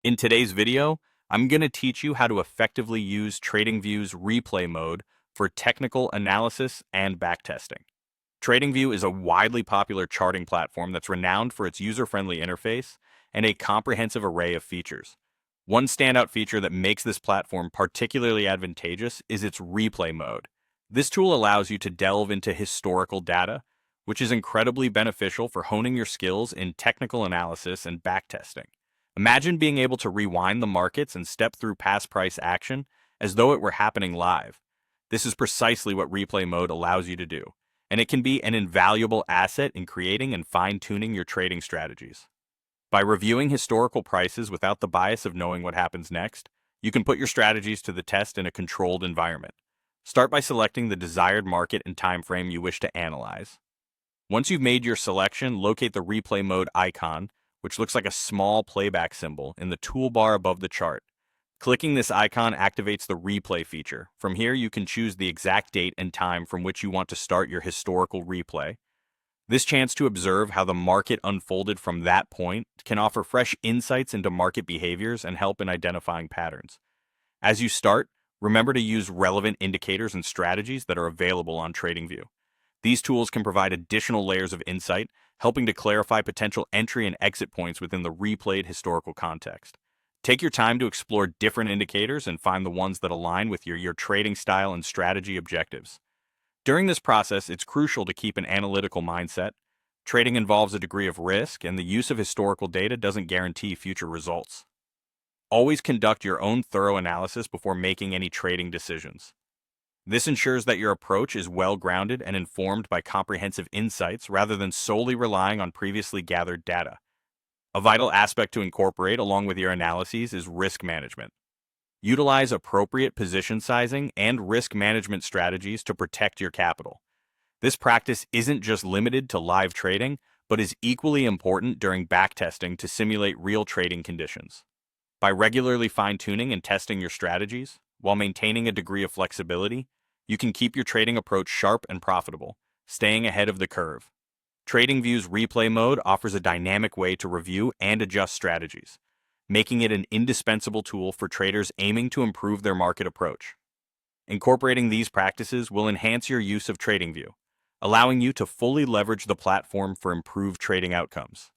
In today's video, I'm going to teach you how to effectively use TradingView's replay mode for technical analysis and backtesting. TradingView is a widely popular charting platform that's renowned for its user-friendly interface and a comprehensive array of features. One standout feature that makes this platform particularly advantageous is its replay mode. This tool allows you to delve into historical data, which is incredibly beneficial for honing your skills in technical analysis and backtesting. Imagine being able to rewind the markets and step through past price action as though it were happening live. This is precisely what replay mode allows you to do, and it can be an invaluable asset in creating and fine-tuning your trading strategies. By reviewing historical prices without the bias of knowing what happens next, you can put your strategies to the test in a controlled environment. Start by selecting the desired market and time frame you wish to analyze. Once you've made your selection, locate the replay mode icon, which looks like a small playback symbol, in the toolbar above the chart. Clicking this icon activates the replay feature. From here, you can choose the exact date and time from which you want to start your historical replay. This chance to observe how the market unfolded from that point can offer fresh insights into market behaviors and help in identifying patterns. As you start, remember to use relevant indicators and strategies that are available on TradingView. These tools can provide additional layers of insight, helping to clarify potential entry and exit points within the replayed historical context. Take your time to explore different indicators and find the ones that align with your trading style and strategy objectives. During this process, it's crucial to keep an analytical mindset. Trading involves a degree of risk, and the use of historical data doesn't guarantee future results. Always conduct your own thorough analysis before making any trading decisions. This ensures that your approach is well-grounded and informed by comprehensive insights rather than solely relying on previously gathered data. A vital aspect to incorporate along with your analyses is risk management. Utilize appropriate position sizing and risk management strategies to protect your capital. This practice isn't just limited to live trading, but is equally important during backtesting to simulate real trading conditions. By regularly fine-tuning and testing your strategies, while maintaining a degree of flexibility, you can keep your trading approach sharp and profitable, staying ahead of the curve. TradingView's replay mode offers a dynamic way to review and adjust strategies, making it an indispensable tool for traders aiming to improve their market approach. Incorporating these practices will enhance your use of TradingView, allowing you to fully leverage the platform for improved trading outcomes.